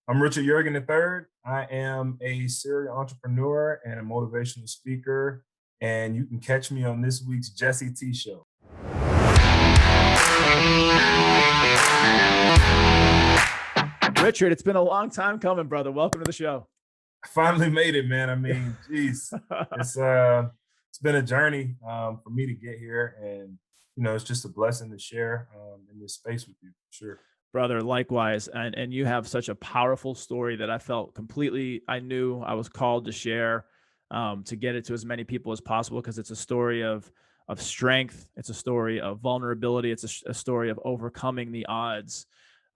I'm Richard Yeargin III. I am a serial entrepreneur and a motivational speaker, and you can catch me on this week's Jesse T Show. Richard, it's been a long time coming, brother. Welcome to the show. I finally made it, man. I mean, geez, it's been a journey for me to get here, and it's just a blessing to share in this space with you. Sure. Brother, likewise. And you have such a powerful story that I felt completely, I knew I was called to share, to get it to as many people as possible, because it's a story of strength. It's a story of vulnerability. It's a story of overcoming the odds.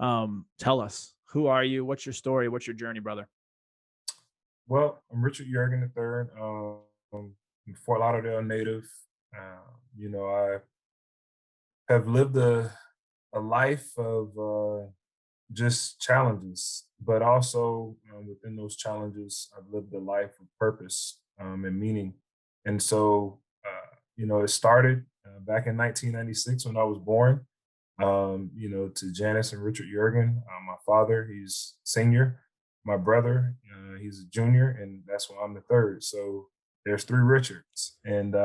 Tell us, who are you? What's your story? What's your journey, brother? Well, I'm Richard Yeargin III. I'm Fort Lauderdale native. I have lived a life of just challenges, but also within those challenges, I've lived a life of purpose and meaning. And so, it started back in 1996 when I was born. To Janice and Richard Yeargin. My father, he's senior. My brother, he's a junior, and that's why I'm the third. So there's three Richards, and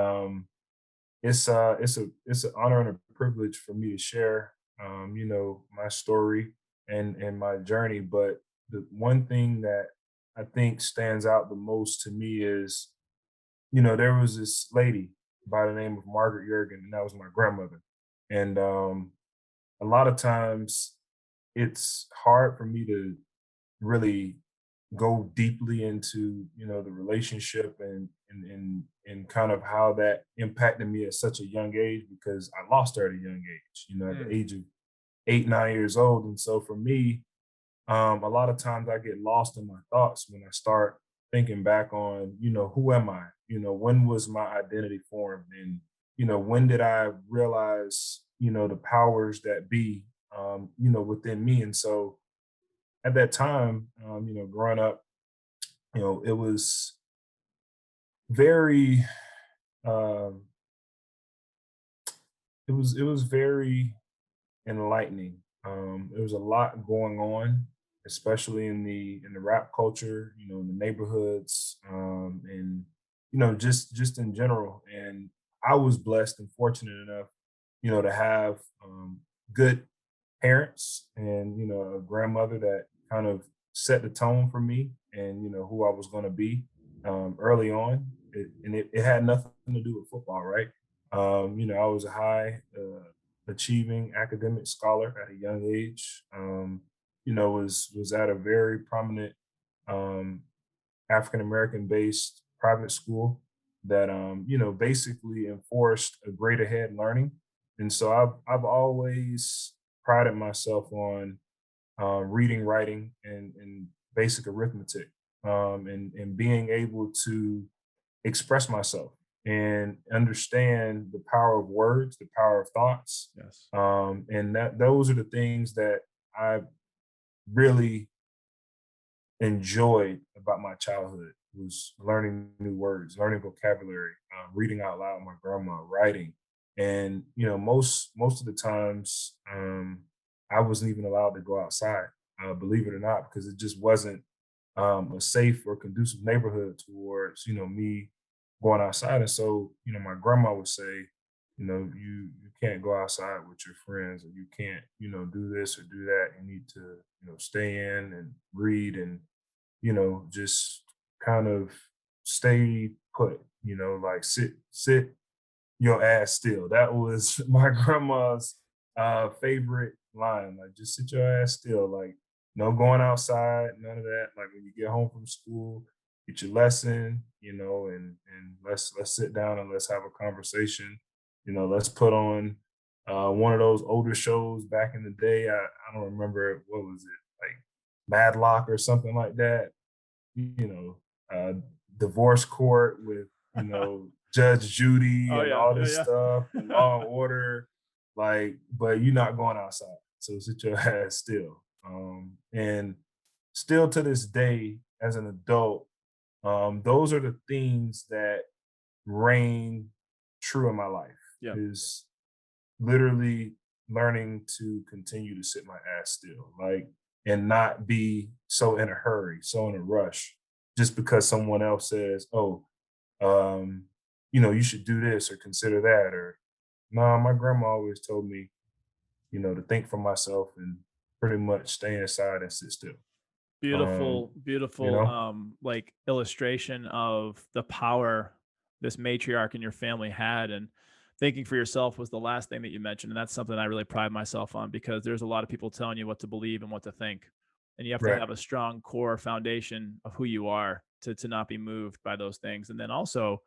it's an honor and a privilege for me to share, my story and my journey. But the one thing that I think stands out the most to me is, there was this lady by the name of Margaret Yeargin, and that was my grandmother. And a lot of times it's hard for me to really go deeply into the relationship and kind of how that impacted me at such a young age, because I lost her at a young age, at the Mm. age of 8, 9 years old. And so for me, a lot of times I get lost in my thoughts when I start thinking back on, who am I? When was my identity formed? And, when did I realize, the powers that be, within me? And so at that time, growing up, it was very, um, it was very enlightening. There was a lot going on, especially in the rap culture, in the neighborhoods, and just in general. And I was blessed and fortunate enough, to have good parents and a grandmother that kind of set the tone for me and who I was going to be early on. It had nothing to do with football, right? I was a high achieving academic scholar at a young age. Was at a very prominent um, African American based private school that basically enforced a grade ahead learning. And so I've always prided myself on reading, writing, and basic arithmetic, and being able to express myself and understand the power of words, the power of thoughts, Yes. and that those are the things that I really enjoyed about my childhood, was learning new words, learning vocabulary, reading out loud, my grandma, writing. And most of the times, I wasn't even allowed to go outside, believe it or not, because it just wasn't a safe or conducive neighborhood towards me going outside. And so my grandma would say, you can't go outside with your friends, or you can't do this or do that. You need to stay in and read and just kind of stay put, like sit your ass still. That was my grandma's favorite line. Like, just sit your ass still. Like, no going outside, none of that. Like, when you get home from school, get your lesson, and let's sit down and let's have a conversation. Let's put on one of those older shows back in the day. I don't remember, what was it, like Madlock or something like that. You know, divorce court with Judge Judy Oh and yeah, all yeah, this stuff, and yeah. Law and Order. Like, but you're not going outside, so sit your ass still. And still to this day, as an adult, those are the things that reign true in my life. Yeah. Is literally learning to continue to sit my ass still. Like, and not be so in a hurry, so in a rush, just because someone else says, "Oh, um, you should do this or consider that." Or no, my grandma always told me, to think for myself and pretty much stay inside and sit still. Um, Beautiful, you beautiful, know? like illustration of the power this matriarch in your family had, and thinking for yourself was the last thing that you mentioned, and that's something I really pride myself on because there's a lot of people telling you what to believe and what to think, and you have to Right. have a strong core foundation of who you are to not be moved by those things. And then also,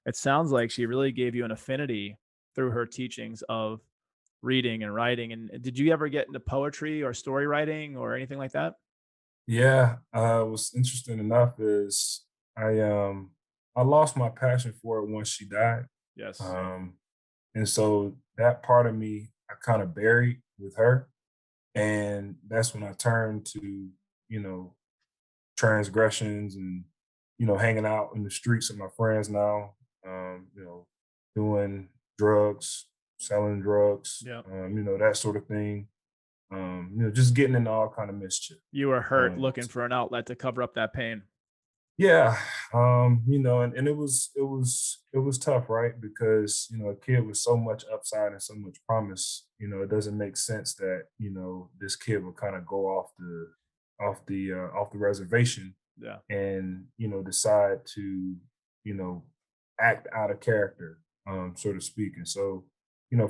it sounds like she really gave you an affinity through her teachings of reading and writing. And did you ever get into poetry or story writing or anything like that? Yeah. What's interesting enough is I um I lost my passion for it once she died. Yes. Um, and so that part of me I kind of buried with her. And that's when I turned to, you know, transgressions and, hanging out in the streets with my friends now, doing drugs, selling drugs, Yeah. that sort of thing. Just getting into all kind of mischief. You were hurt Um, looking for an outlet to cover up that pain. yeah, and it was tough, right? Because a kid with so much upside and so much promise, it doesn't make sense that this kid would kind of go off the reservation Yeah. and decide to you know act out of character, so to speak. And so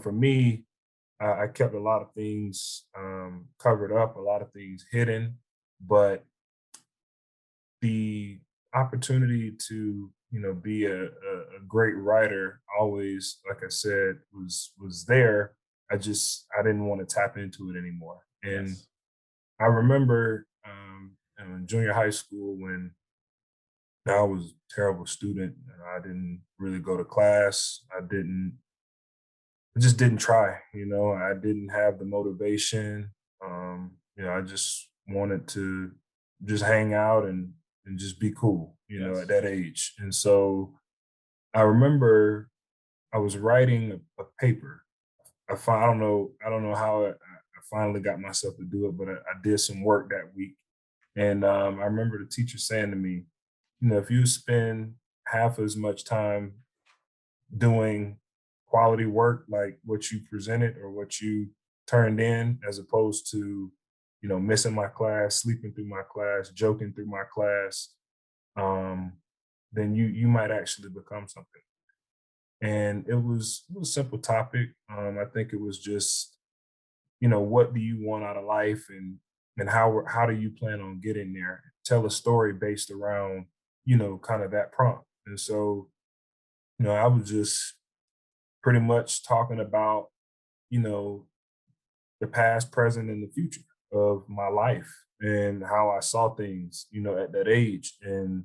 for me, I kept a lot of things covered up, a lot of things hidden, but the opportunity to be a great writer always, like I said, was there. I didn't want to tap into it anymore. And Yes. I remember in junior high school when I was a terrible student. I didn't really go to class. I just didn't try. I didn't have the motivation. I just wanted to just hang out and just be cool, at Yes. that age. And so I remember I was writing a paper. I don't know how I finally got myself to do it, but I did some work that week. And I remember the teacher saying to me, if you spend half as much time doing quality work like what you presented or what you turned in, as opposed to missing my class, sleeping through my class, joking through my class, um, then you might actually become something. And it was a simple topic. I think it was just what do you want out of life, and how do you plan on getting there? Tell a story based around kind of that prompt. And so I was just pretty much talking about you know the past, present, and the future of my life and how I saw things at that age. And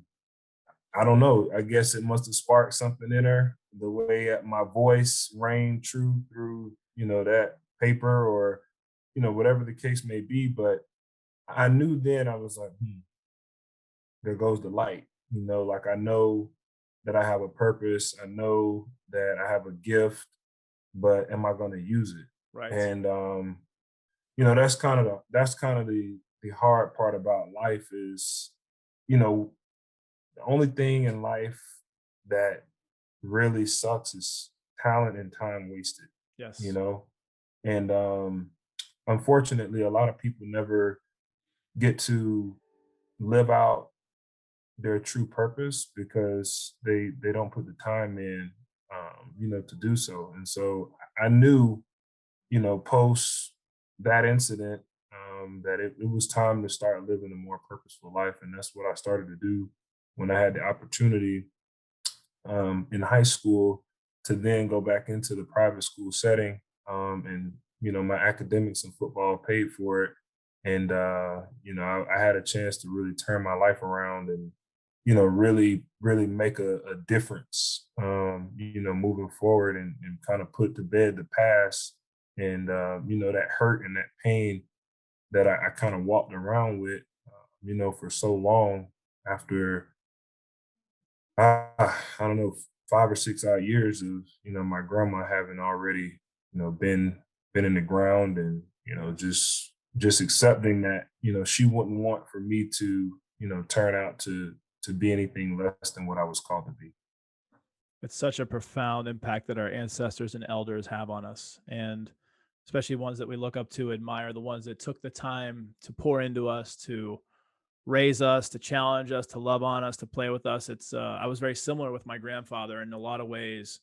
I don't know, I guess it must have sparked something in her, the way my voice rang true through that paper, or whatever the case may be. But I knew then, I was like, there goes the light. Like, I know that I have a purpose, I know that I have a gift, but am I going to use it? Right. And that's kind of the hard part about life is, you know the only thing in life that really sucks is talent and time wasted, you Yes. know? And unfortunately, a lot of people never get to live out their true purpose because they don't put the time in, to do so. And so I knew, post that incident, that it was time to start living a more purposeful life. And that's what I started to do when I had the opportunity, in high school, to then go back into the private school setting. And my academics and football paid for it. And I had a chance to really turn my life around and really really make a difference, moving forward, and kind of put to bed the past, and that hurt and that pain that I kind of walked around with, for so long, after I don't know, 5 or 6 odd years of my grandma having already been in the ground, and just just accepting that, she wouldn't want for me to, turn out to be anything less than what I was called to be. It's such a profound impact that our ancestors and elders have on us, and especially ones that we look up to, admire, the ones that took the time to pour into us, to raise us, to challenge us, to love on us, to play with us. It's I was very similar with my grandfather in a lot of ways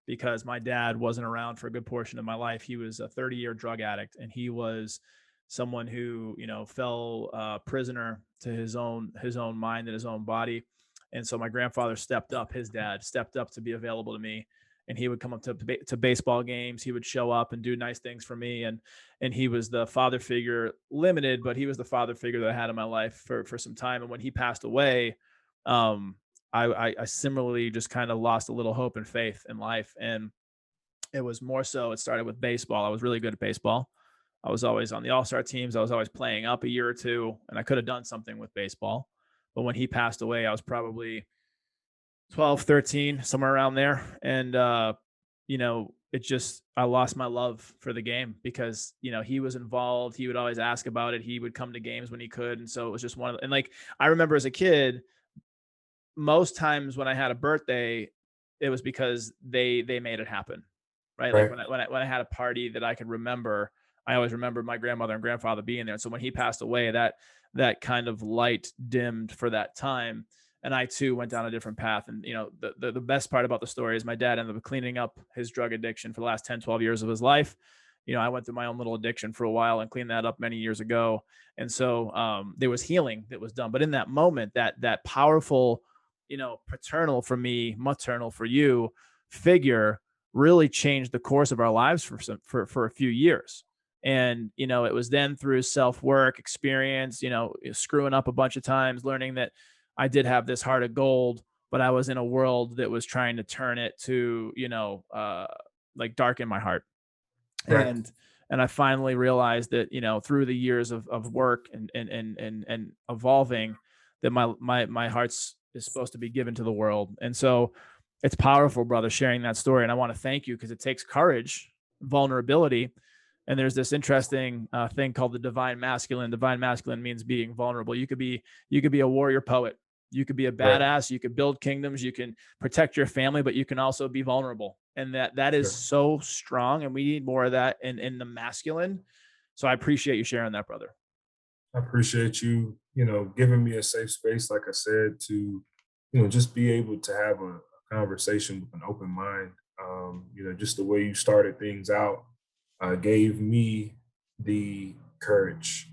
because my dad wasn't around for a good portion of my life. He was a 30-year drug addict, and he was someone who fell prisoner to his own mind and his own body. And so my grandfather stepped up. His dad stepped up to be available to me, and he would come up to baseball games. He would show up and do nice things for me, and he was the father figure, limited, but he was the father figure that I had in my life for some time. And when he passed away, um, I similarly just kind of lost a little hope and faith in life. And it was more so, it started with baseball. I was really good at baseball. I was always on the all-star teams. I was always playing up a year or two, and I could have done something with baseball. But when he passed away, I was probably 12, 13, somewhere around there. And, it just, I lost my love for the game because, he was involved. He would always ask about it. He would come to games when he could. And so it was just one of the, and like, I remember as a kid, most times when I had a birthday, it was because they made it happen, right? Like Right. when I had a party that I could remember, I always remembered my grandmother and grandfather being there. And so when he passed away, that kind of light dimmed for that time, and I too went down a different path. And the best part about the story is my dad ended up cleaning up his drug addiction for the last 10, 12 years of his life. I went through my own little addiction for a while and cleaned that up many years ago. And so there was healing that was done. But in that moment, that powerful, paternal for me, maternal for you figure really changed the course of our lives for a few years. And it was then through self work experience, screwing up a bunch of times, learning that I did have this heart of gold, but I was in a world that was trying to turn it to, like darken my heart. Right. And I finally realized that, through the years of work and evolving, that my heart's is supposed to be given to the world. And so it's powerful, brother, sharing that story. And I want to thank you because it takes courage, vulnerability. And there's this interesting thing called the divine masculine. Divine masculine means being vulnerable. You could be a warrior poet. You could be a Right. badass. You could build kingdoms. You can protect your family, but you can also be vulnerable. And that is Sure. so strong. And we need more of that in the masculine. So I appreciate you sharing that, brother. I appreciate you, giving me a safe space, like I said, to, just be able to have a conversation with an open mind. Just the way you started things out gave me the courage,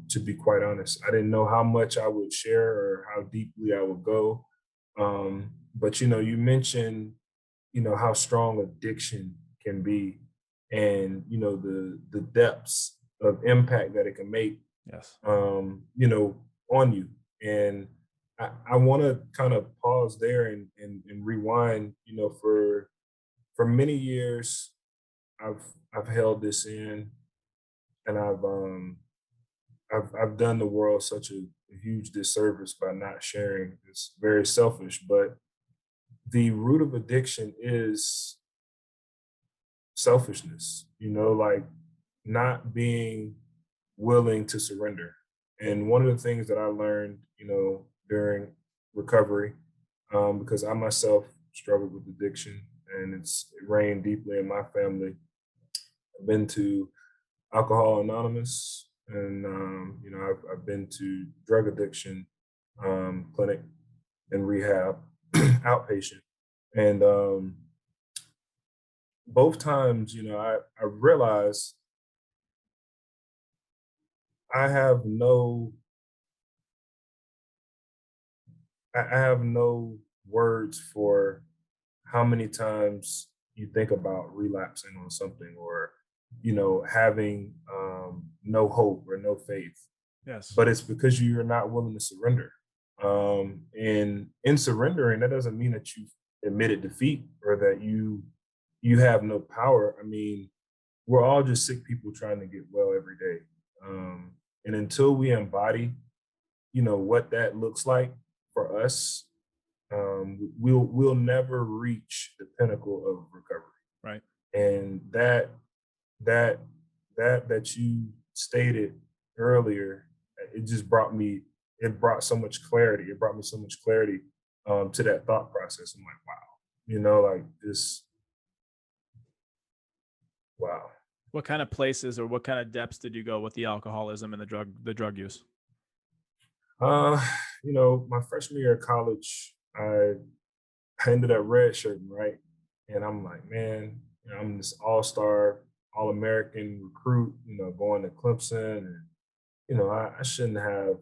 to be quite honest. I didn't know how much I would share or how deeply I would go. But, you mentioned, how strong addiction can be and, the depths of impact that it can make Yes. on you. And I want to kind of pause there and rewind, for many years I've I've held this in and I've done the world such a huge disservice by not sharing. It's very selfish, but the root of addiction is selfishness, like not being willing to surrender. And one of the things that I learned, during recovery, because I myself struggled with addiction and it reigned deeply in my family. I've been to Alcohol Anonymous and, I've been to drug addiction clinic and rehab outpatient. And both times, I realized I have no I have no words for how many times you think about relapsing on something or, having no hope or no faith. Yes. But it's because you're not willing to surrender. And in surrendering, that doesn't mean that you've admitted defeat or that you have no power. I mean, we're all just sick people trying to get well every day. And until we embody, what that looks like for us, we'll never reach the pinnacle of recovery. Right. And that that you stated earlier, it just brought me it brought so much clarity. It brought me so much clarity to that thought process. I'm like, wow, like this, wow. What kind of places or what kind of depths did you go with the alcoholism and the drug use? Uh, my freshman year of college, I ended up redshirting, right? And I'm like, man, I'm this all-star, all-American recruit, going to Clemson, and I shouldn't have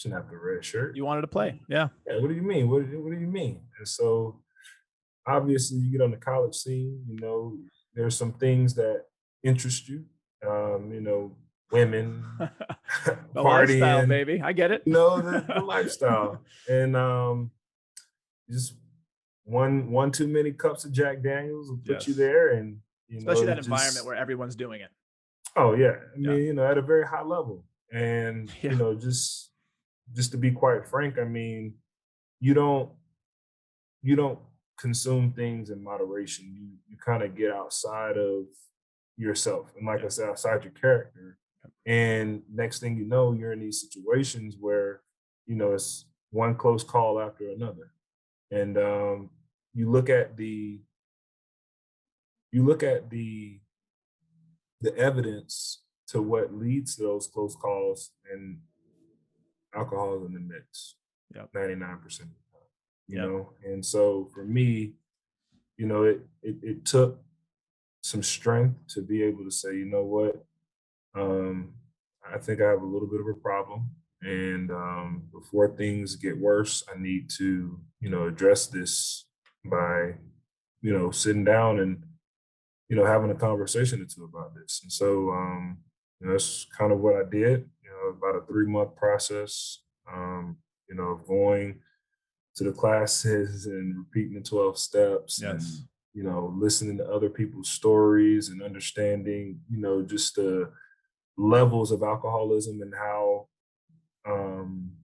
the red shirt. You wanted to play. Yeah. Yeah, what do you mean? What do you mean? And so obviously you get on the college scene, there's some things that interest you, women, The lifestyle, partying, baby. I get it. the lifestyle. And just one too many cups of Jack Daniels will put you Yes. there, and Especially that it environment just where everyone's doing it. oh yeah, I Yeah. mean, at a very high level. And Yeah. just to be quite frank, I mean, you don't you don't consume things in moderation. You kind of get outside of yourself, and like I Yeah. said, outside your character. And next thing you know, you're in these situations where it's one close call after another. And you look at the you look at the evidence to what leads to those close calls, and alcohol is in the mix Yep. 99% of the time. Yep. And so for me, it took some strength to be able to say, you know what, um, I think I have a little bit of a problem. And before things get worse, I need to, address this by, sitting down and, having a conversation or two about this. And so, that's kind of what I did, about a 3-month process, of going to the classes and repeating the 12 steps, and Yes. listening to other people's stories and understanding just the levels of alcoholism, and how um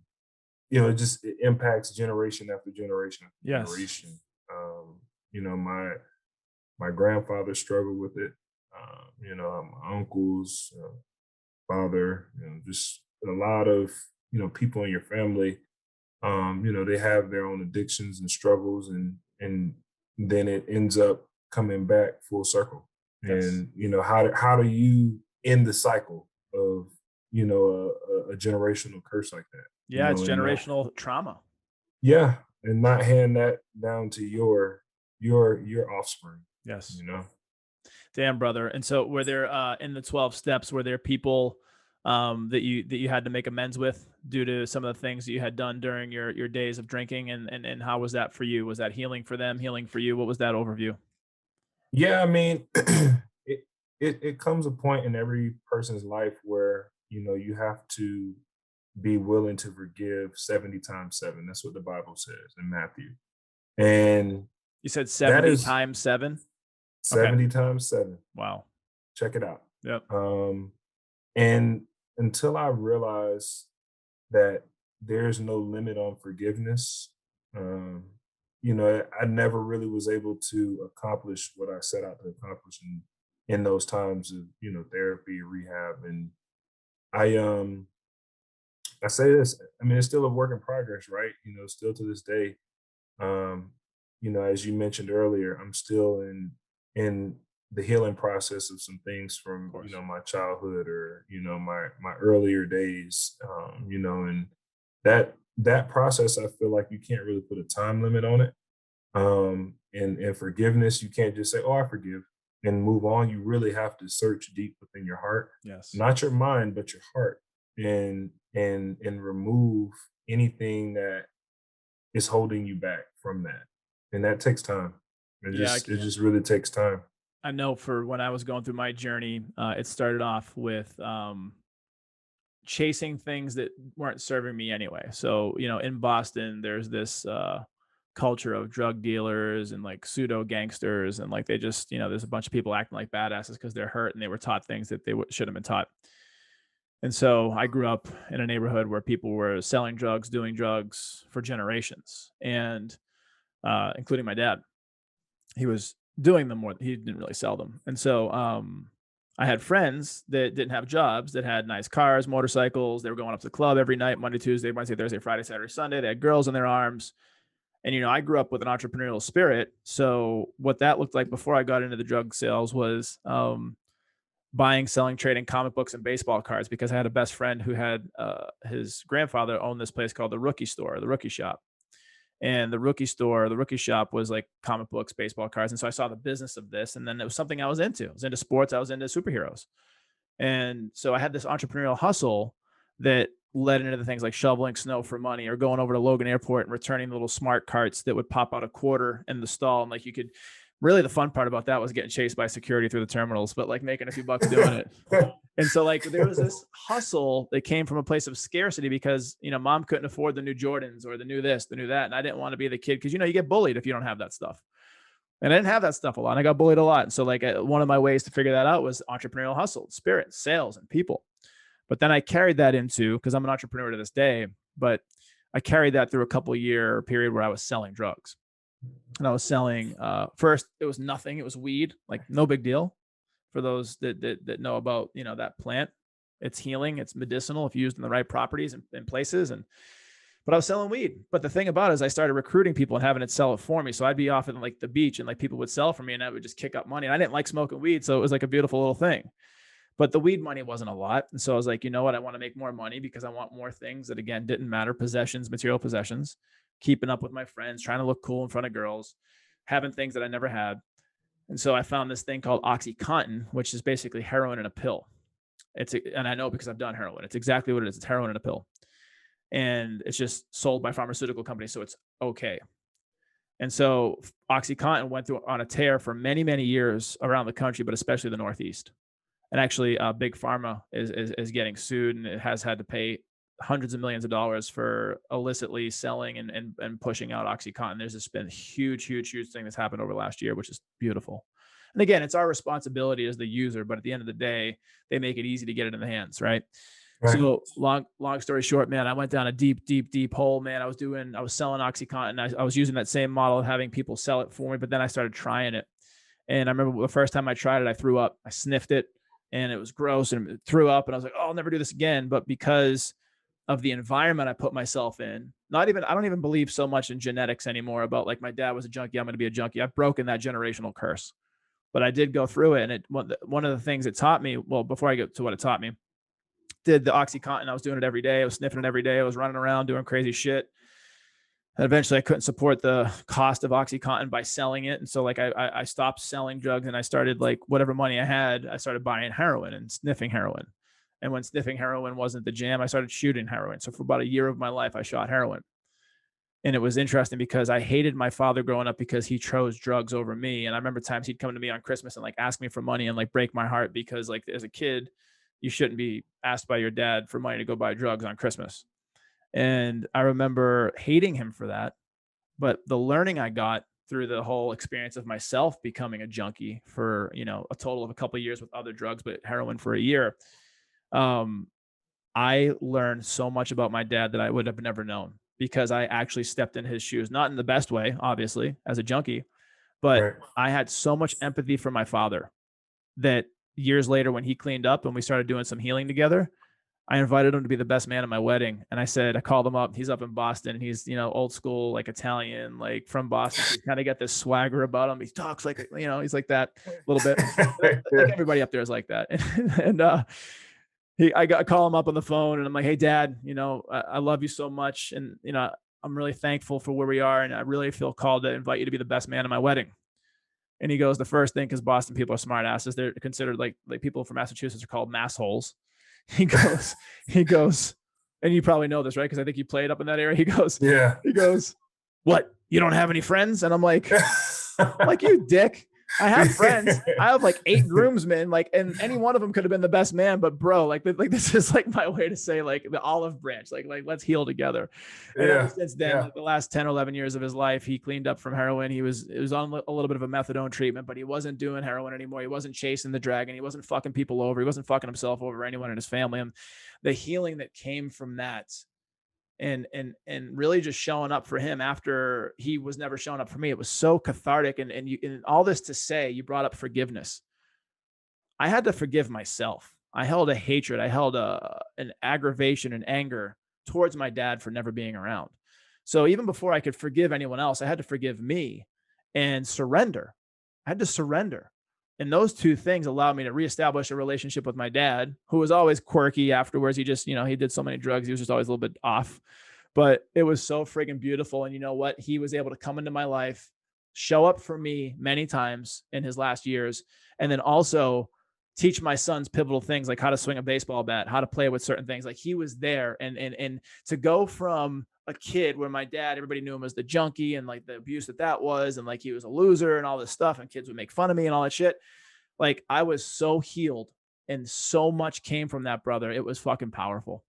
it impacts generation after generation after Yes. generation. um my grandfather struggled with it. My uncles, father, just a lot of people in your family. They have their own addictions and struggles, and then it ends up coming back full circle. Yes. And how do you end the cycle of a generational curse like that? Yeah, it's And not, generational trauma. yeah, and not hand that down to your offspring. Yes. You know. Damn, brother. And so were there in the 12 steps, were there people that you had to make amends with due to some of the things that you had done during your days of drinking, and how was that for you? Was that healing for them, healing for you? What was that overview? Yeah, I mean, it comes a point in every person's life where you have to be willing to forgive 70 times 7. That's what the Bible says in Matthew. And You said that 70 is times 7? Okay. 70 times 7. Wow. Check it out. Yep. Um, and until I realized that there's no limit on forgiveness, um, I never really was able to accomplish what I set out to accomplish in those times of, therapy, rehab. And I um I say this, I mean, it's still a work in progress, right? Still to this day. Um, as you mentioned earlier, I'm still in the healing process of some things Of from, course. my childhood, or, my earlier days. And that process, I feel like you can't really put a time limit on it. And forgiveness, you can't just say, "Oh, I forgive," and move on. You really have to search deep within your heart, Yes. not your mind, but your heart, and remove anything that is holding you back from that. And that takes time. It Yeah, just it just really takes time. I know for when I was going through my journey, it started off with chasing things that weren't serving me anyway. So, in Boston, there's this culture of drug dealers and like pseudo gangsters. And like they just, there's a bunch of people acting like badasses because they're hurt and they were taught things that they should have been taught. And so I grew up in a neighborhood where people were selling drugs, doing drugs for generations, and including my dad. He was doing them more. He didn't really sell them. And so I had friends that didn't have jobs that had nice cars, motorcycles. They were going up to the club every night, Monday, Tuesday, Wednesday, Thursday, Friday, Saturday, Sunday. They had girls in their arms. And, I grew up with an entrepreneurial spirit. So what that looked like before I got into the drug sales was buying, selling, trading comic books and baseball cards, because I had a best friend who had his grandfather owned this place called the Rookie Store, the Rookie Shop. And the Rookie Store, the Rookie Shop was like comic books, baseball cards. And so I saw the business of this. And then it was something I was into. I was into sports. I was into superheroes. And so I had this entrepreneurial hustle that led into the things like shoveling snow for money, or going over to Logan Airport and returning little smart carts that would pop out a quarter in the stall. And like, you could really, the fun part about that was getting chased by security through the terminals, but like making a few bucks doing it. And so like there was this hustle that came from a place of scarcity because, mom couldn't afford the new Jordans or the new this, the new that. And I didn't want to be the kid because, you get bullied if you don't have that stuff. And I didn't have that stuff a lot. And I got bullied a lot. And so like one of my ways to figure that out was entrepreneurial hustle, spirit, sales, and people. But then I carried that into, because I'm an entrepreneur to this day, but I carried that through a couple year period where I was selling drugs. And I was selling, first, it was nothing. It was weed, like no big deal for those that know about, that plant. It's healing, it's medicinal if used in the right properties and places. But I was selling weed. But the thing about it is I started recruiting people and having it sell it for me. So I'd be off at like the beach and like people would sell for me and I would just kick up money. And I didn't like smoking weed. So it was like a beautiful little thing. But the weed money wasn't a lot. And so I was like, you know what? I want to make more money because I want more things that, again, didn't matter. Possessions, material possessions, keeping up with my friends, trying to look cool in front of girls, having things that I never had. And so I found this thing called OxyContin, which is basically heroin in a pill. And I know because I've done heroin. It's exactly what it is. It's heroin in a pill. And it's just sold by pharmaceutical companies. So it's okay. And so OxyContin went through on a tear for many, many years around the country, but especially the Northeast. And actually, Big Pharma is getting sued, and it has had to pay hundreds of millions of dollars for illicitly selling and pushing out OxyContin. There's just been a huge thing that's happened over the last year, which is beautiful. And again, it's our responsibility as the user, but at the end of the day, they make it easy to get it in the hands, right? Right. So long story short, man, I went down a deep hole, man. I was selling OxyContin. I was using that same model of having people sell it for me, but then I started trying it. And I remember the first time I tried it, I threw up. I sniffed it and it was gross and threw up. And I was like, oh, I'll never do this again. But because of the environment I put myself in, I don't even believe so much in genetics anymore about like my dad was a junkie, I'm going to be a junkie. I've broken that generational curse. But I did go through it. And one of the things it taught me, well, before I get to what it taught me, did the OxyContin. I was doing it every day. I was sniffing it every day. I was running around doing crazy shit. And eventually I couldn't support the cost of OxyContin by selling it. And so like I stopped selling drugs and I started, like, whatever money I had, I started buying heroin and sniffing heroin. And when sniffing heroin wasn't the jam, I started shooting heroin. So for about a year of my life, I shot heroin. And it was interesting because I hated my father growing up because he chose drugs over me. And I remember times he'd come to me on Christmas and like ask me for money and like break my heart because like as a kid, you shouldn't be asked by your dad for money to go buy drugs on Christmas. And I remember hating him for that. But the learning I got through the whole experience of myself becoming a junkie for, a total of a couple of years with other drugs, but heroin for a year. I learned so much about my dad that I would have never known because I actually stepped in his shoes, not in the best way, obviously, as a junkie, but right. I had so much empathy for my father that years later, when he cleaned up and we started doing some healing together, I invited him to be the best man at my wedding. And I called him up. He's up in Boston. He's, old school, like Italian, like from Boston. He's kind of got this swagger about him. He talks like, he's like that a little bit. Like everybody up there is like that. And I call him up on the phone and I'm like, hey, Dad, I love you so much. And, I'm really thankful for where we are. And I really feel called to invite you to be the best man at my wedding. And he goes, the first thing, because Boston people are smart asses. They're considered like people from Massachusetts are called massholes. He goes, and you probably know this, right? Because I think you played up in that area. He goes, what? You don't have any friends? And I'm like, you dick. I have friends. I have like 8 groomsmen, and any one of them could have been the best man. But bro, like this is like my way to say like the olive branch, like let's heal together. And ever since then, like the last 10 or 11 years of his life, he cleaned up from heroin. It was on a little bit of a methadone treatment, but he wasn't doing heroin anymore. He wasn't chasing the dragon. He wasn't fucking people over. He wasn't fucking himself over or anyone in his family. And the healing that came from that and really just showing up for him after he was never showing up for me. It was so cathartic. And all this to say, you brought up forgiveness. I had to forgive myself. I held a hatred. I held an aggravation and anger towards my dad for never being around. So even before I could forgive anyone else, I had to forgive me and surrender. I had to surrender. And those two things allowed me to reestablish a relationship with my dad, who was always quirky afterwards. He just, he did so many drugs. He was just always a little bit off, but it was so friggin' beautiful. And you know what? He was able to come into my life, show up for me many times in his last years, and then also teach my sons pivotal things like how to swing a baseball bat, how to play with certain things. Like he was there, and to go from a kid where my dad, everybody knew him as the junkie and like the abuse that was, and like he was a loser and all this stuff, and kids would make fun of me and all that shit. Like I was so healed, and so much came from that, brother. It was fucking powerful.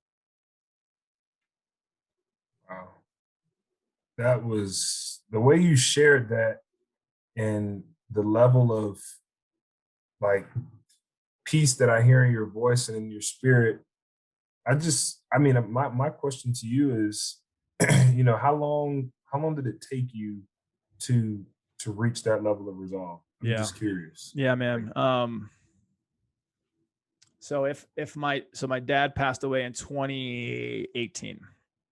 Wow. That was the way you shared that, and the level of like peace that I hear in your voice and in your spirit. I mean, my question to you is, how long did it take you to reach that level of resolve? I'm Yeah. just curious. Yeah, Like, man. So my dad passed away in 2018,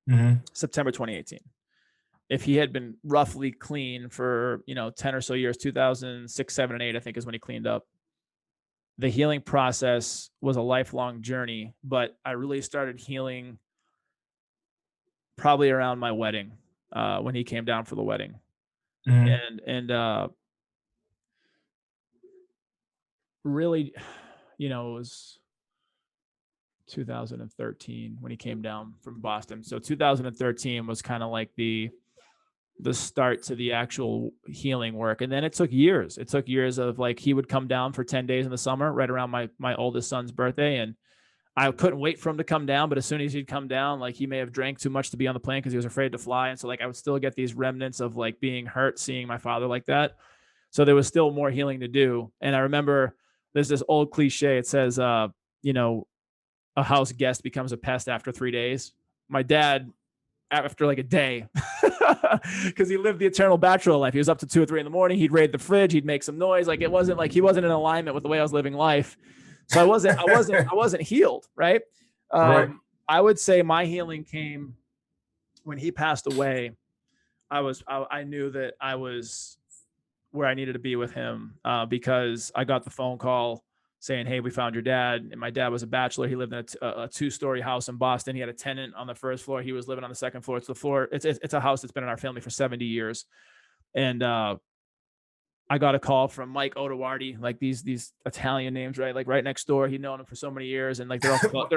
mhm, September 2018. If he had been roughly clean for 10 or so years, 2006, 7, and 8, I think is when he cleaned up. The healing process was a lifelong journey, but I really started healing probably around my wedding, when he came down for the wedding. mhm, And really, it was 2013 when he came down from Boston. So 2013 was kind of like the start to the actual healing work. And then it took years. It took years of like he would come down for 10 days in the summer, right around my oldest son's birthday. And I couldn't wait for him to come down, but as soon as he'd come down, like he may have drank too much to be on the plane because he was afraid to fly. And so like I would still get these remnants of like being hurt seeing my father like that. So there was still more healing to do. And I remember there's this old cliche. It says, you know, a house guest becomes a pest after 3 days. My dad, after like a day, because he lived the eternal bachelor life. He was up to 2 or 3 in the morning. He'd raid the fridge. He'd make some noise. Like it wasn't like he wasn't in alignment with the way I was living life. So I wasn't healed. Right. right. I would say my healing came when he passed away. I knew that I was where I needed to be with him, because I got the phone call saying, "Hey, we found your dad." And my dad was a bachelor. He lived in a 2-story house in Boston. He had a tenant on the first floor. He was living on the second floor. It's the floor. It's a house that's been in our family for 70 years. And I got a call from Mike Odawardi, like these Italian names, right? Like right next door. He'd known him for so many years, and like they're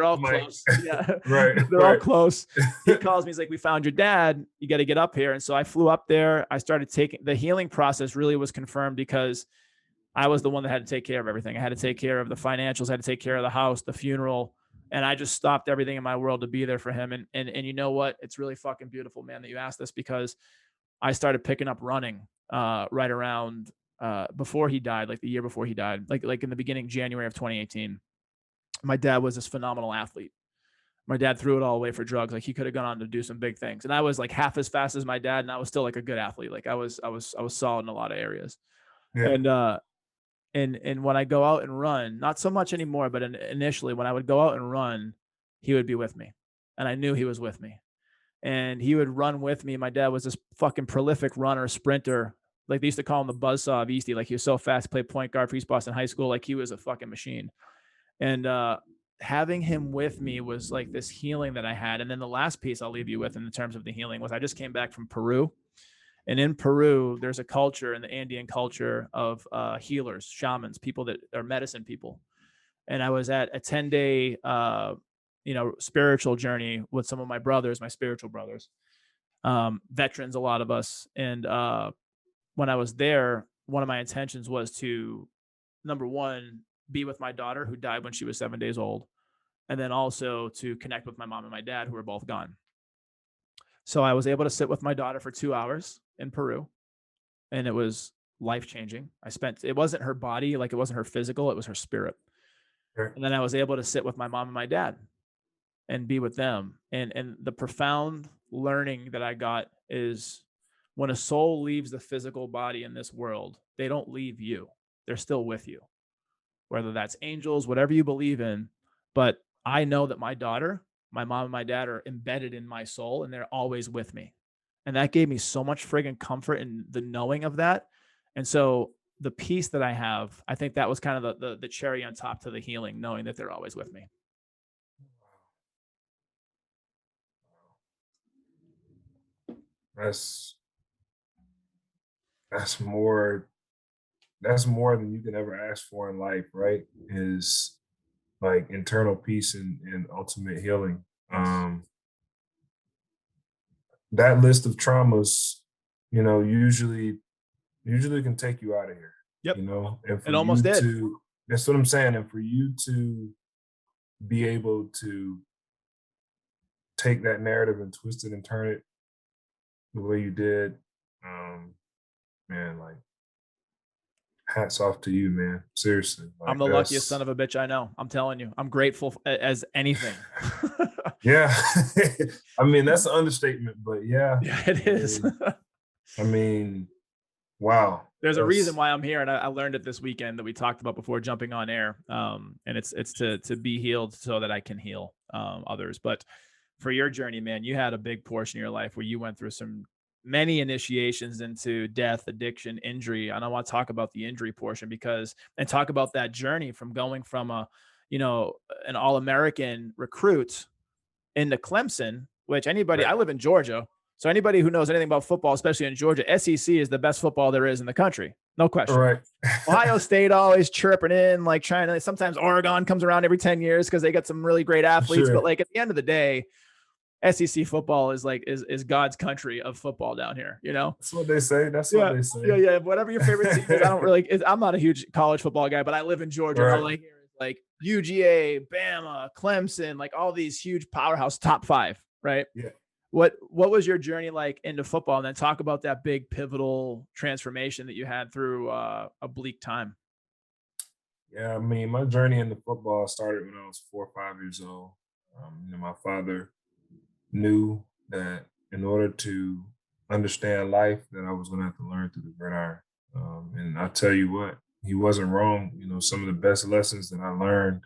all Mike. close. Yeah, Right, they're all right. close. He calls me. He's like, "We found your dad. You got to get up here." And so I flew up there. I started taking the healing process. Really was confirmed because I was the one that had to take care of everything. I had to take care of the financials. I had to take care of the house, the funeral, and I just stopped everything in my world to be there for him. And you know what? It's really fucking beautiful, man, that you asked this, because I started picking up running right around before he died, like the year before he died, like in the beginning January of 2018. My dad was this phenomenal athlete. My dad threw it all away for drugs. Like he could have gone on to do some big things, and I was like half as fast as my dad, and I was still like a good athlete. Like I was solid in a lot of areas. Yeah. And when I go out and run, not so much anymore, but initially when I would go out and run, he would be with me, and I knew he was with me, and he would run with me. My dad was this fucking prolific runner, sprinter. Like they used to call him the buzzsaw of Eastie. Like he was so fast, played point guard for East Boston High School. Like he was a fucking machine. And having him with me was like this healing that I had. And then the last piece I'll leave you with in terms of the healing was I just came back from Peru. And in Peru, there's a culture in the Andean culture of healers, shamans, people that are medicine people. And I was at a 10-day, spiritual journey with some of my brothers, my spiritual brothers, veterans, a lot of us. And when I was there, one of my intentions was to, number one, be with my daughter who died when she was 7 days old, and then also to connect with my mom and my dad who were both gone. So I was able to sit with my daughter for 2 hours in Peru, and it was life changing. It wasn't her body, like it wasn't her physical, it was her spirit. Right. And then I was able to sit with my mom and my dad and be with them. And the profound learning that I got is when a soul leaves the physical body in this world, they don't leave you. They're still with you. whether that's angels, whatever you believe in. But I know that my daughter, my mom and my dad are embedded in my soul and they're always with me. And that gave me so much friggin' comfort in the knowing of that. And so the peace that I have, I think that was kind of the cherry on top to the healing, knowing that they're always with me. That's that's more that's more than you can ever ask for in life, right? Is like internal peace and ultimate healing. Yes. That list of traumas, usually can take you out of here, Yep. and for It almost you did. to that's what I'm saying. And for you to be able to take that narrative and twist it and turn it the way you did, um, man, like hats off to you, man. Seriously. I'm Like the luckiest son that's of a bitch I know. I'm telling you, I'm grateful as anything. yeah. I mean, that's an understatement, but yeah. Yeah, it I is. mean, I mean, wow. There's a reason That's why I'm here, and I learned it this weekend that we talked about before jumping on air. And it's to be healed so that I can heal others. But for your journey, man, you had a big portion of your life where you went through some many initiations into death, addiction, injury. And I want to talk about the injury portion because and talk about that journey from going from a, you know, an all-American recruit into Clemson, which anybody, right. I live in Georgia. So anybody who knows anything about football, especially in Georgia, SEC is the best football there is in the country. No All question. right. Ohio State always chirping in, like trying to, sometimes Oregon comes around every 10 years because they got some really great athletes. But Sure. like at the end of the day, SEC football is like, is God's country of football down here, you know? That's what they say. That's what Yeah. they Yeah. say. Yeah. Whatever your favorite team is, I don't really, I'm not a huge college football guy, but I live in Georgia and Right. all I hear is like UGA, Bama, Clemson, like all these huge powerhouse top five, right? Yeah. What was your journey like into football? And then talk about that big pivotal transformation that you had through a bleak time. Yeah. I mean, my journey into football started when I was 4 or 5 years old. My father knew that in order to understand life, that I was going to have to learn through the gridiron. And I tell you what, he wasn't wrong. Some of the best lessons that I learned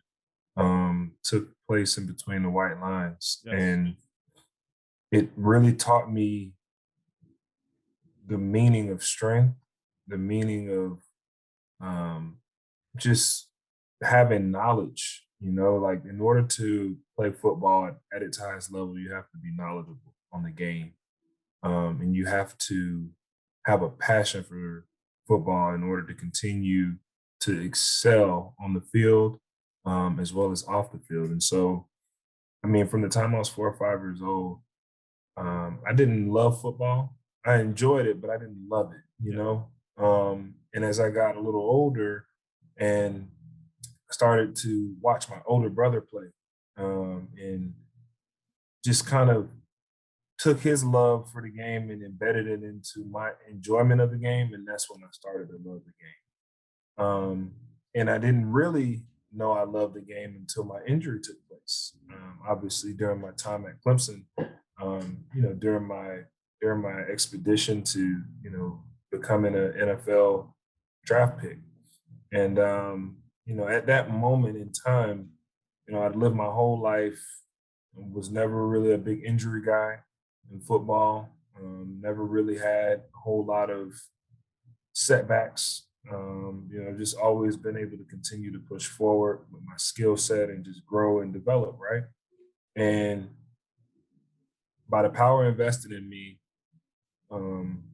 took place in between the white lines, Yes. and it really taught me the meaning of strength, the meaning of um, just having knowledge. Like in order to play football at its highest level, you have to be knowledgeable on the game, and you have to have a passion for football in order to continue to excel on the field, as well as off the field. And so, I mean, from the time I was 4 or 5 years old, I didn't love football. I enjoyed it, but I didn't love it, Yep. And as I got a little older and started to watch my older brother play, and just kind of took his love for the game and embedded it into my enjoyment of the game. And that's when I started to love the game. And I didn't really know I loved the game until my injury took place. Obviously, during my time at Clemson, during my expedition to becoming an NFL draft pick, and at that moment in time, I'd lived my whole life and was never really a big injury guy in football. Never really had a whole lot of setbacks. Just always been able to continue to push forward with my skill set and just grow and develop, right? And by the power invested in me, um,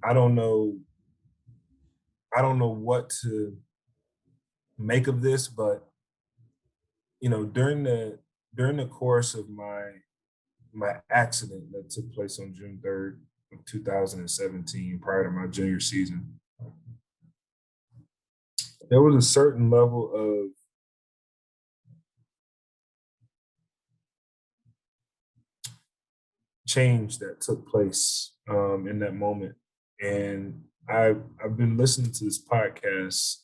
I don't know, I don't know what to make of this, but during the course of my accident that took place on June 3rd of 2017, prior to my junior season, there was a certain level of change that took place in that moment. And I've been listening to this podcast,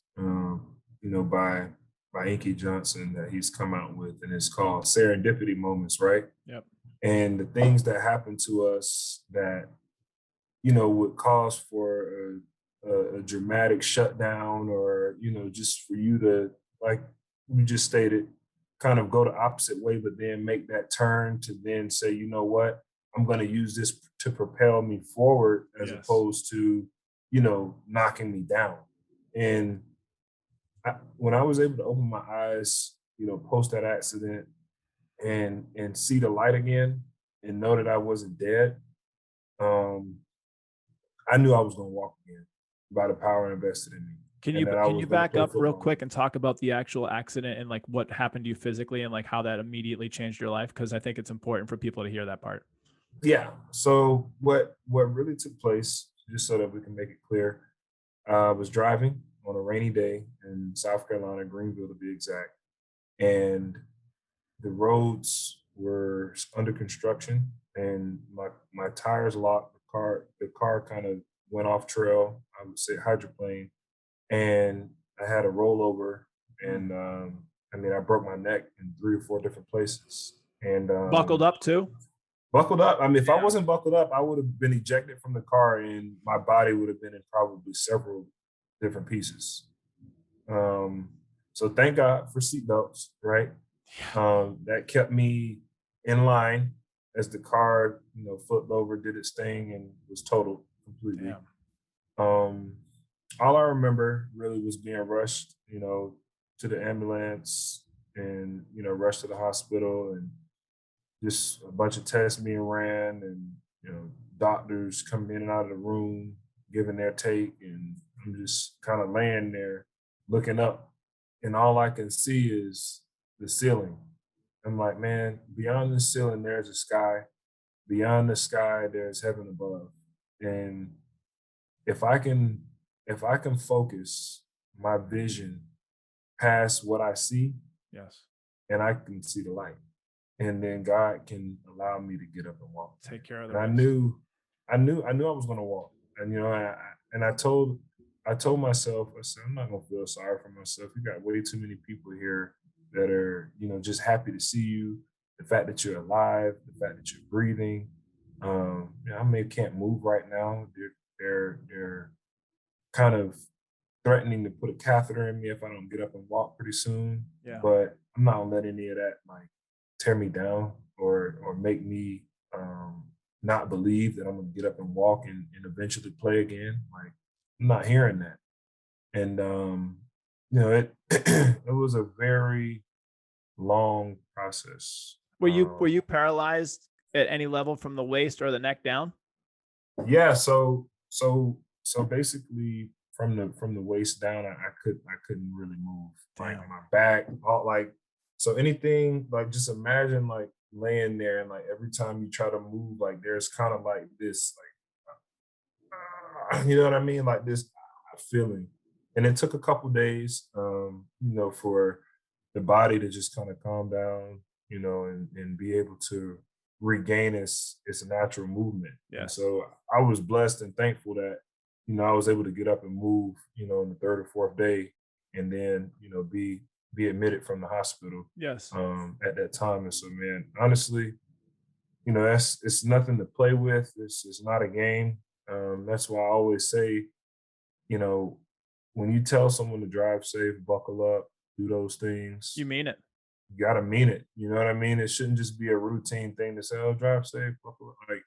by Inky Johnson that he's come out with, and it's called Serendipity Moments, right? Yep. And the things that happen to us that would cause for a dramatic shutdown, or just for you to, like you just stated, kind of go the opposite way, but then make that turn to then say, you know what, I'm going to use this to propel me forward as Yes. opposed to knocking me down. And when I was able to open my eyes, post that accident, and see the light again, and know that I wasn't dead, um, I knew I was going to walk again by the power invested in me, and that I Can was you going to back play up real football quick again. and talk about the actual accident and like what happened to you physically and like how that immediately changed your life? Because I think it's important for people to hear that part. Yeah. So what really took place, just so that we can make it clear, I was driving on a rainy day in South Carolina, Greenville to be exact, and the roads were under construction, and my tires locked. The car kind of went off trail. I would say hydroplane, and I had a rollover, Mm. and I mean I broke my neck in 3 or 4 different places, and Buckled up too? buckled up. I mean, if I Damn. wasn't buckled up, I would have been ejected from the car, and my body would have been in probably several different pieces. Um, so thank God for seatbelts, right? Yeah. That kept me in line as the car, flipped over, did its thing, and was totaled completely. Damn. Um, all I remember really was being rushed, to the ambulance, and rushed to the hospital, and just a bunch of tests being ran, and doctors coming in and out of the room, giving their take, and I'm just kind of laying there looking up, and all I can see is the ceiling. I'm like, man, beyond the ceiling there's a sky. Beyond the sky there's heaven above. And if I can if I can focus my vision past what I see, Yes. and I can see the light, and then God can allow me to get up and walk Take again. care of the And rest. I knew I was going to walk. And and I told myself, I said, I'm not going to feel sorry for myself. You got way too many people here that are, just happy to see you. The fact that you're alive, the fact that you're breathing. I may can't move right now. They're kind of threatening to put a catheter in me if I don't get up and walk pretty soon. Yeah. But I'm not gonna let any of that like tear me down, or make me not believe that I'm gonna get up and walk, and eventually play again. Like, I'm not hearing that. And it it was a very long process. Were you paralyzed at any level from the waist or the neck down? Yeah, so basically from the waist down, I couldn't really move. Like Damn. my back, all like, so anything, like, just imagine like laying there, and like every time you try to move, like there's kind of like this like, you know what I mean? Like this feeling. And it took a couple days, for the body to just kind of calm down, and be able to regain its natural movement. And Yes. so I was blessed and thankful that, I was able to get up and move, on the third or fourth day, and then, be admitted from the hospital Yes. at that time. And so, man, honestly, that's it's nothing to play with. It's not a game. That's why I always say, you know, when you tell someone to drive safe, buckle up, do those You things, mean it. you gotta mean it. You know what I mean? It shouldn't just be a routine thing to say, "Oh, drive safe, buckle up." Like,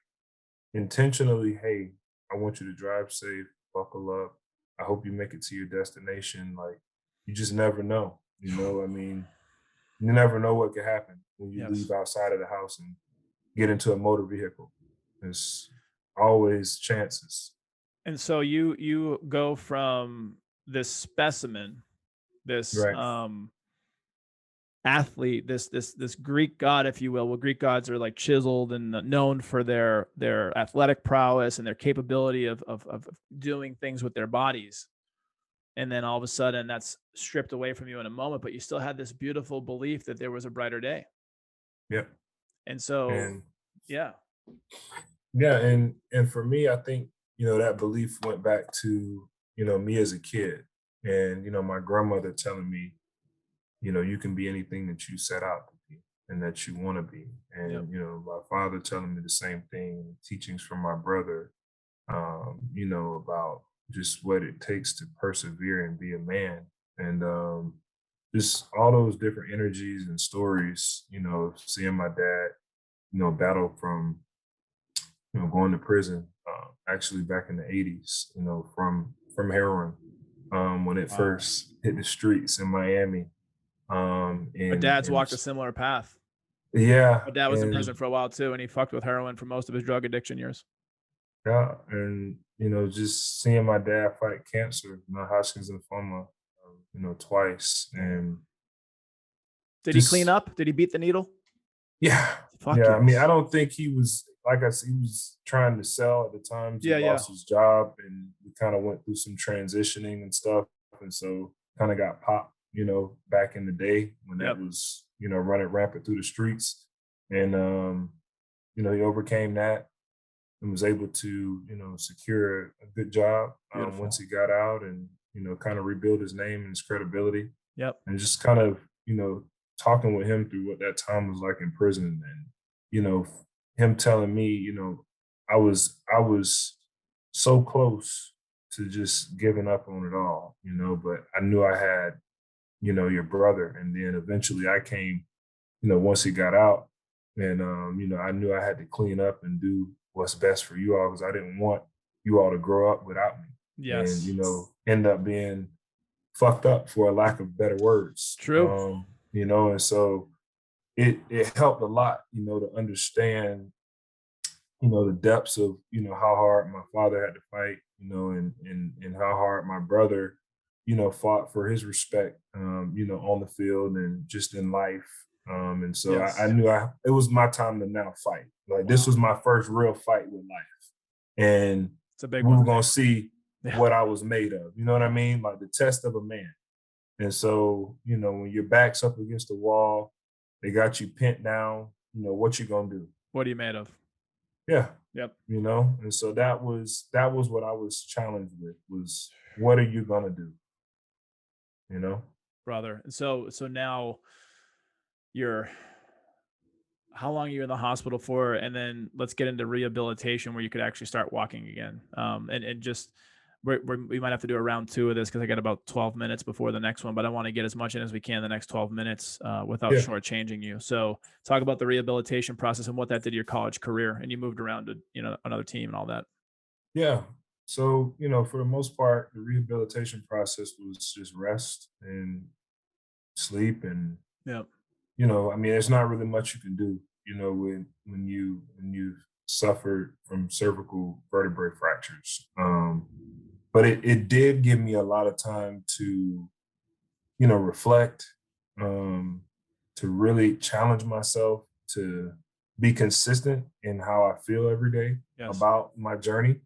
intentionally, hey, I want you to drive safe, buckle up. I hope you make it to your destination. Like, you just never know. I mean, you never know what could happen when you leave Yes. outside of the house and get into a motor vehicle. There's always chances. And so you go from this specimen, this Right. athlete, this Greek god, if you will. Well, Greek gods are like chiseled and known for their athletic prowess and their capability of doing things with their bodies. And then all of a sudden, that's stripped away from you in a moment, but you still had this beautiful belief that there was a brighter day. Yep. And so, And yeah, yeah, and for me, I think, that belief went back to, me as a kid, and, my grandmother telling me, you can be anything that you set out to be and that you want to be. yep, And, my father telling me the same thing, teachings from my brother, about just what it takes to persevere and be a man. And just all those different energies and stories, seeing my dad, battle from, going to prison, actually back in the 80s, from heroin, when it Wow. first hit the streets in Miami. My dad's And walked a similar path. yeah, My dad was in and prison for a while too, and he fucked with heroin for most of his drug addiction years. yeah, and just seeing my dad fight cancer, Hodgkin's lymphoma, twice, and Did he clean just up? Did he beat the needle? yeah, Fuck yeah. I mean, I yes. don't think he was like I said, he was trying to sell at the times. He Yeah, yeah. lost his job, and we kind of went through some transitioning and stuff, and so kind of got popped, back in the day when that Yep. was, running rampant through the streets, and he overcame that and was able to, secure a good job once Beautiful. he got out, and kind of rebuild his name and his credibility, Yep. and just kind of, talking with him through what that time was like in prison, and you know, him telling me, I was so close to just giving up on it all, but I knew I had, your brother, and then eventually I came, once he got out, and I knew I had to clean up and do what's best for you all because I didn't want you all to grow up without me, and Yes. end up being fucked up for a lack of better words. True. And so it helped a lot, to understand, the depths of, how hard my father had to fight, and how hard my brother, fought for his respect, on the field and just in life. And so I Yes. knew it was my time to now fight. Like this Wow. was my first real fight with life. And It's a big we one. were gonna see Yeah. what I was made of. You know what I mean? Like the test of a man. And so, when your back's up against the wall, they got you pinned down, what you gonna do? What are you made of? Yeah, Yep. and so that was what I was challenged with was what are you gonna do? You know? Brother. So now you're how long are you in the hospital for? And then let's get into rehabilitation where you could actually start walking again. And just we might have to do a round two of this because I got about 12 minutes before the next one, but I want to get as much in as we can the next 12 minutes without Yeah, shortchanging you. So talk about the rehabilitation process and what that did to your college career. And you moved around to, another team and all that. yeah. So, for the most part, the rehabilitation process was just rest and sleep and, Yeah. I mean, there's not really much you can do, when you suffered from cervical vertebrae fractures. But it did give me a lot of time to, reflect, um, to really challenge myself, to be consistent in how I feel every day Yes. about my journey.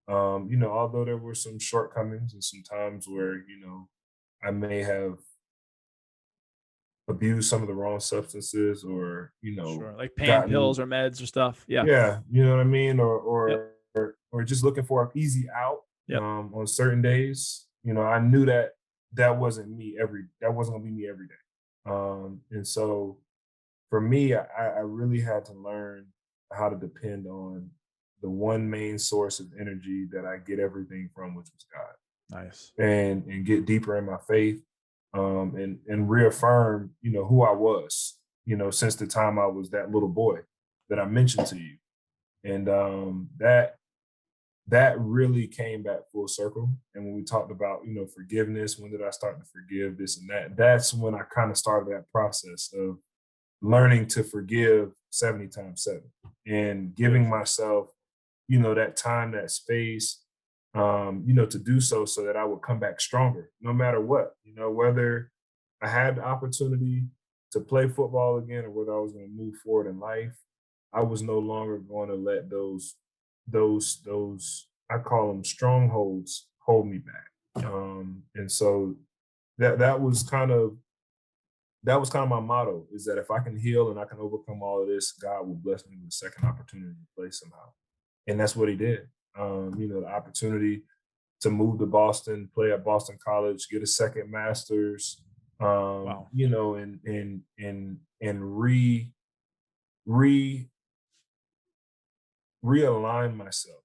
Although there were some shortcomings and some times where, I may have abused some of the wrong substances or, Sure. Like pain pills gotten, or meds or stuff. Yeah. yeah, you know what I mean? Or, Yep. or just looking for an easy out Yep. on certain days. I knew that that wasn't gonna be me every day. And so for me, I really had to learn how to depend on the one main source of energy that I get everything from, which was God, Nice. and get deeper in my faith, and reaffirm, who I was, since the time I was that little boy that I mentioned to you, and that really came back full circle. And when we talked about, forgiveness, when did I start to forgive this and that? That's when I kind of started that process of learning to forgive 70 times seven and giving Beautiful. myself, that time, that space, to do so that I would come back stronger no matter what, whether I had the opportunity to play football again or whether I was going to move forward in life. I was no longer going to let those I call them strongholds hold me back. Yep. And so that that was kind of my motto is that if I can heal and I can overcome all of this, God will bless me with a second opportunity to play somehow. And that's what he did. The opportunity to move to Boston, play at Boston College, get a second master's, Wow. and re realign myself,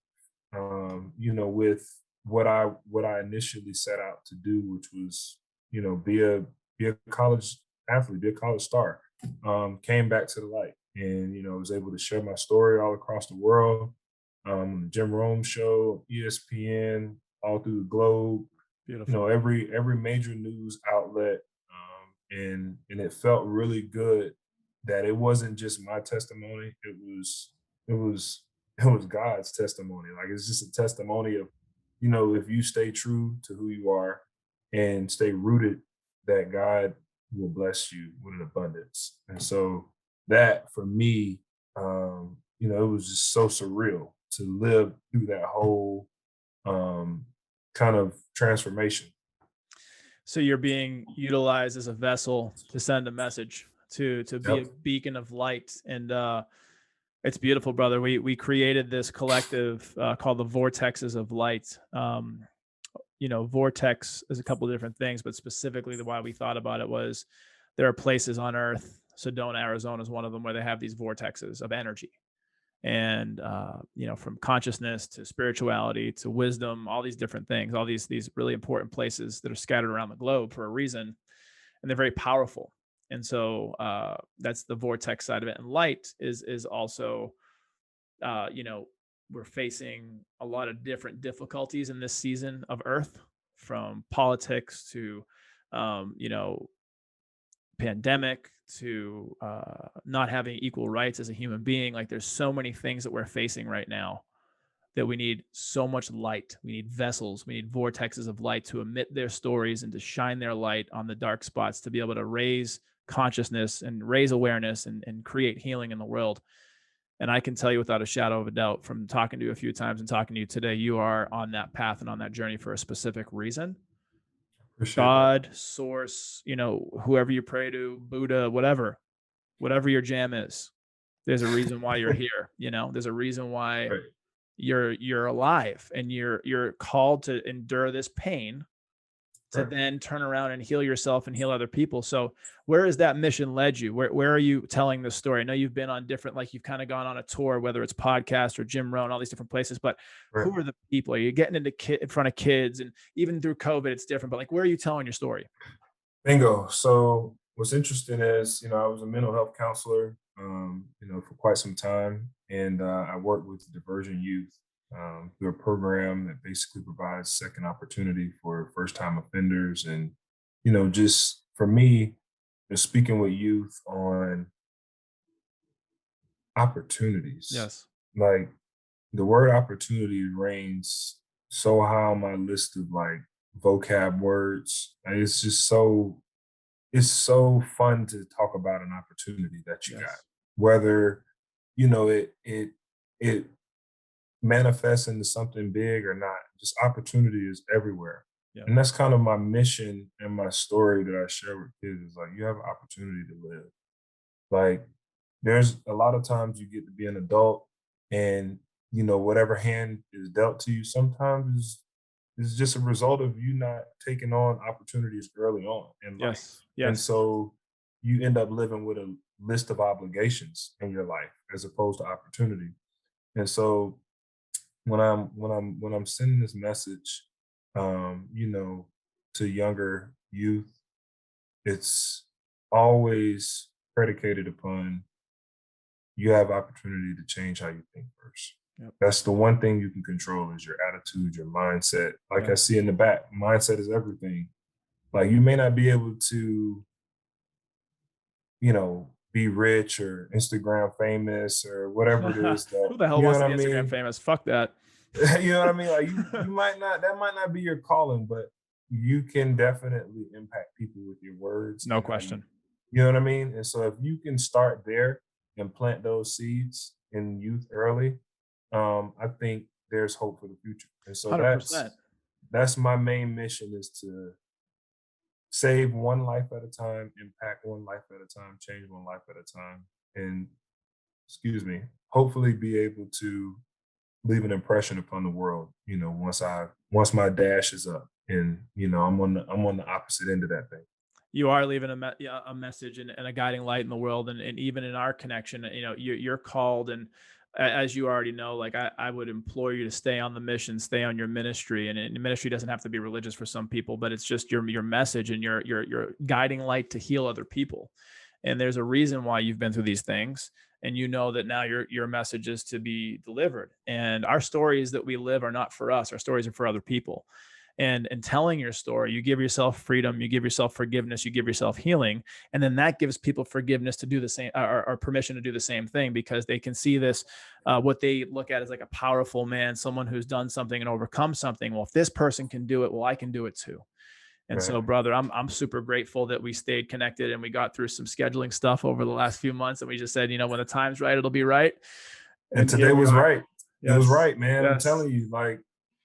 with what I initially set out to do, which was, be a college athlete, be a college star, came back to the light, and was able to share my story all across the world. Jim Rome show, ESPN, all through the globe, Beautiful. every major news outlet, and it felt really good that it wasn't just my testimony. It was it was God's testimony. Like, it's just a testimony of, if you stay true to who you are and stay rooted, that God will bless you with an abundance. And so that for me, it was just so surreal to live through that whole um kind of transformation. So you're being utilized as a vessel to send a message, to be a Yep. beacon of light. And it's beautiful, brother. We created this collective called the Vortexes of Light. Vortex is a couple of different things, but specifically the why we thought about it was there are places on Earth. Sedona, Arizona is one of them, where they have these vortexes of energy. And from consciousness to spirituality to wisdom, all these different things, all these really important places that are scattered around the globe for a reason, and they're very powerful. And so that's the vortex side of it. And light is also, we're facing a lot of different difficulties in this season of Earth, from politics to, you know, pandemic to not having equal rights as a human being. Like, there's so many things that we're facing right now that we need so much light. We need vessels, we need vortexes of light to emit their stories and to shine their light on the dark spots, to be able to raise consciousness and raise awareness and create healing in the world. And I can tell you without a shadow of a doubt, from talking to you a few times and talking to you today, you are on that path and on that journey for a specific reason. Appreciate that. God, source, whoever you pray to, Buddha, whatever your jam is, there's a reason why you're here. There's a reason why Right. you're alive, and you're called to endure this pain to Right. then turn around and heal yourself and heal other people. So where has that mission led you? Where are you telling this story? I know you've been on different, like, you've kind of gone on a tour, whether it's podcast or Jim Rohn, all these different places, but Right. who are the people? Are you getting into in front of kids? And even through COVID, it's different, but like, where are you telling your story? Bingo. So what's interesting is, I was a mental health counselor, for quite some time, and I worked with diversion youth through a program that basically provides second opportunity for first-time offenders, and just for me, just speaking with youth on opportunities. Yes. Like, the word opportunity reigns so high on my list of, like, vocab words. And it's so fun to talk about an opportunity that you got, Yes. whether it manifests into something big or not. Just opportunity is everywhere, Yep. and that's kind of my mission and my story that I share with kids. Is like, you have an opportunity to live. Like, there's a lot of times you get to be an adult, and whatever hand is dealt to you sometimes is just a result of you not taking on opportunities early on in life. Yes. And Yes. so you end up living with a list of obligations in your life as opposed to opportunity. And so when I'm sending this message, to younger youth, it's always predicated upon, you have opportunity to change how you think first. Yep. That's the one thing you can control, is your attitude, your mindset. Like I Yep. see in the back, mindset is everything. Like, you may not be able to, be rich or Instagram famous or whatever it is that, Who the hell you know wants what to I be Instagram mean? famous? Fuck that. You know what I mean? Like, you might not, that might not be your calling, but you can definitely impact people with your words No and how you question. you know what I mean? And so if you can start there and plant those seeds in youth early, I think there's hope for the future. And so 100%. that's my main mission, is to save one life at a time, impact one life at a time, change one life at a time, and, excuse me, hopefully be able to leave an impression upon the world. Once my dash is up, and I'm on the opposite end of that thing. You are leaving a message and a guiding light in the world, and even in our connection. You're called, and as you already know, like I would implore you to stay on the mission, stay on your ministry. And ministry doesn't have to be religious for some people, but it's just your message and your guiding light to heal other people. And there's a reason why you've been through these things. And you know that now your message is to be delivered. And our stories that we live are not for us. Our stories are for other people. And telling your story, you give yourself freedom, you give yourself forgiveness, you give yourself healing, and then that gives people forgiveness to do the same, or permission to do the same thing, because they can see this, what they look at as like a powerful man, someone who's done something and overcome something. Well, if this person can do it, well, I can do it too. And Right. so, brother, I'm super grateful that we stayed connected and we got through some scheduling stuff over the last few months. And we just said, when the time's right, it'll be right. And And today here we was are. right. It was Yes. right, man. I'm Yes. telling you, like,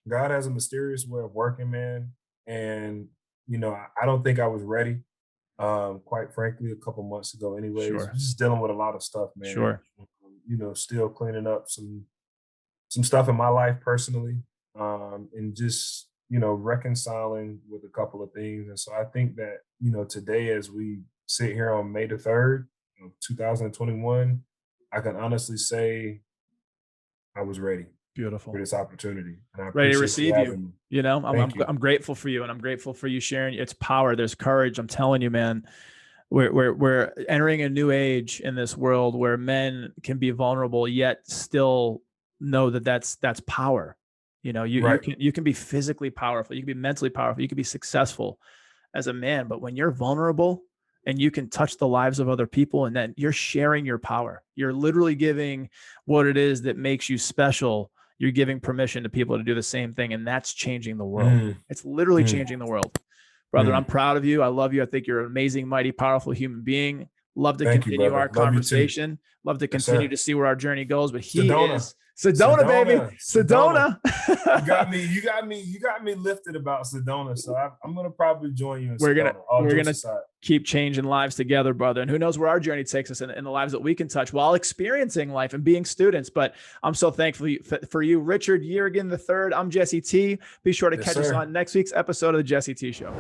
God has a mysterious way of working, man. And I don't think I was ready. Quite frankly, a couple months ago, anyways, Sure. just dealing with a lot of stuff, man. Sure. Still cleaning up some stuff in my life personally, and just reconciling with a couple of things. And so I think that today, as we sit here on May the 3rd, 2021, I can honestly say I was ready for Beautiful. this opportunity, and I Ready to appreciate you receive you. having me. I'm, I'm Thank you. I'm grateful for you, and I'm grateful for you sharing. It's power. There's courage. I'm telling you, man. We're entering a new age in this world where men can be vulnerable yet still know that that's power. You Right. can be physically powerful, you can be mentally powerful, you can be successful as a man, but when you're vulnerable and you can touch the lives of other people, and then you're sharing your power, you're literally giving what it is that makes you special. You're giving permission to people to do the same thing, and that's changing the world. Mm, It's literally mm, changing the world. Brother, I'm mm. proud of you. I love you. I think you're an amazing, mighty, powerful human being. Love to Thank you, continue our brother. Love you too. conversation. Love to Yes, continue sir. to see where our journey goes. But he Sedona. is Sedona, baby. Sedona. Sedona. Sedona. You got me lifted about Sedona. So I'm gonna probably join you in we're gonna Sedona. All we're jokes gonna aside. keep changing lives together, brother. And who knows where our journey takes us in the lives that we can touch while experiencing life and being students. But I'm so thankful for you, Richard Yeargin III. I'm Jesse T. Be sure to Yes, catch us sir. on next week's episode of the Jesse T Show.